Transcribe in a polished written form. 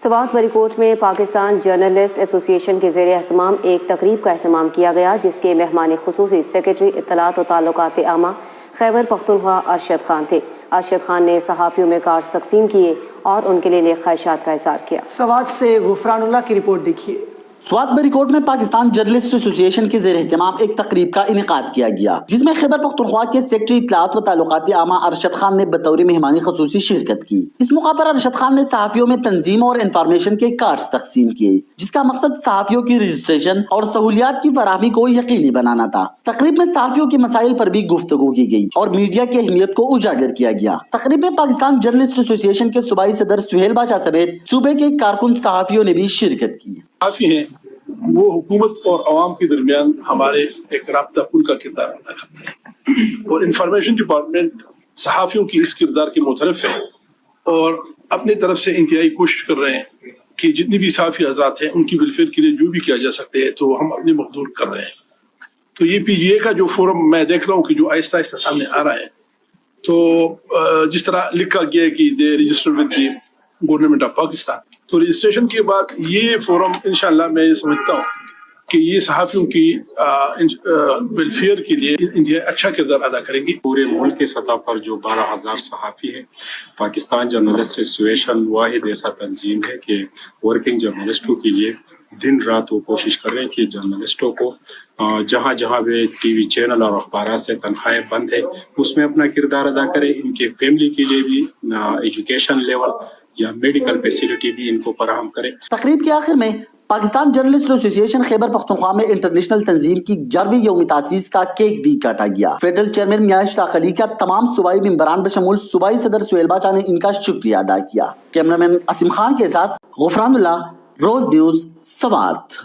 سوات بری کوٹ میں پاکستان جرنلسٹ ایسوسی ایشن کے زیر اہتمام ایک تقریب کا اہتمام کیا گیا، جس کے مہمان خصوصی سیکرٹری اطلاعات و تعلقات عامہ خیبر پختونخوا ارشد خان تھے۔ ارشد خان نے صحافیوں میں کارڈز تقسیم کیے اور ان کے لیے نیک خواہشات کا اظہار کیا۔ سوات سے غفران اللہ کی رپورٹ دیکھیے۔ سوات بری کوٹ میں پاکستان جرنلسٹ ایسوسی ایشن کے زیر اہتمام ایک تقریب کا انعقاد کیا گیا، جس میں خیبر پختونخوا کے سیکرٹری اطلاعات و تعلقات عامہ ارشد خان نے بطور مہمان خصوصی شرکت کی۔ اس موقع پر ارشد خان نے صحافیوں میں تنظیم اور انفارمیشن کے کارڈز تقسیم کیے، جس کا مقصد صحافیوں کی رجسٹریشن اور سہولیات کی فراہمی کو یقینی بنانا تھا۔ تقریب میں صحافیوں کے مسائل پر بھی گفتگو کی گئی اور میڈیا کی اہمیت کو اجاگر کیا گیا۔ تقریب میں پاکستان جرنلسٹ ایسوسی ایشن کے صوبائی صدر سہیل بادشاہ سمیت صوبے کے کارکن صحافیوں نے بھی شرکت کی۔ صحافی ہیں وہ حکومت اور عوام کے درمیان ہمارے ایک رابطہ پل کا کردار ادا کرتے ہیں، اور انفارمیشن ڈپارٹمنٹ صحافیوں کی اس کردار کے مترف ہے اور اپنی طرف سے انتہائی کوشش کر رہے ہیں کہ جتنی بھی صحافی حضرات ہیں ان کی ویلفیئر کے لیے جو بھی کیا جا سکتے ہیں تو ہم اپنے مقدور کر رہے ہیں۔ تو یہ پی جی اے کا جو فورم میں دیکھ رہا ہوں کہ جو آہستہ آہستہ سامنے آ رہا ہے، تو جس طرح لکھا گیا ہے کہ they registered with the government of Pakistan, تو رجسٹریشن کے بعد یہ فورم انشاءاللہ میں یہ سمجھتا ہوں کہ یہ صحافیوں کی ویلفیئر کے لیے انتہائی اچھا کردار ادا کریں گی۔ پورے ملک کی سطح پر جو 12,000 صحافی ہیں، پاکستان جرنلسٹ ایسوسی ایشن واحد ایسا تنظیم ہے کہ ورکنگ جرنلسٹوں کے لیے دن رات وہ کوشش کر رہے ہیں کہ جرنلسٹوں کو جہاں جہاں بھی ٹی وی چینل اور اخبارات سے تنخواہیں بند ہے اس میں اپنا کردار ادا کریں۔ ان کے فیملی کے لیے بھی ایجوکیشن لیول یا میڈیکل فیسلٹی بھی ان کو فراہم کریں۔ تقریب کے آخر میں پاکستان جرنلسٹ ایسوسی ایشن خیبر پختونخوا میں انٹرنیشنل تنظیم کی 11ویں یوم تاسیس کا کیک بھی کاٹا گیا۔ فیڈرل چیئرمین میاں اشتاق علی کا تمام صوبائی ممبران بشمول صوبائی صدر سہیل بادشاہ نے ان کا شکریہ ادا کیا۔ کیمرامین اسیم خان کے ساتھ غفران اللہ، روز نیوز، سوات۔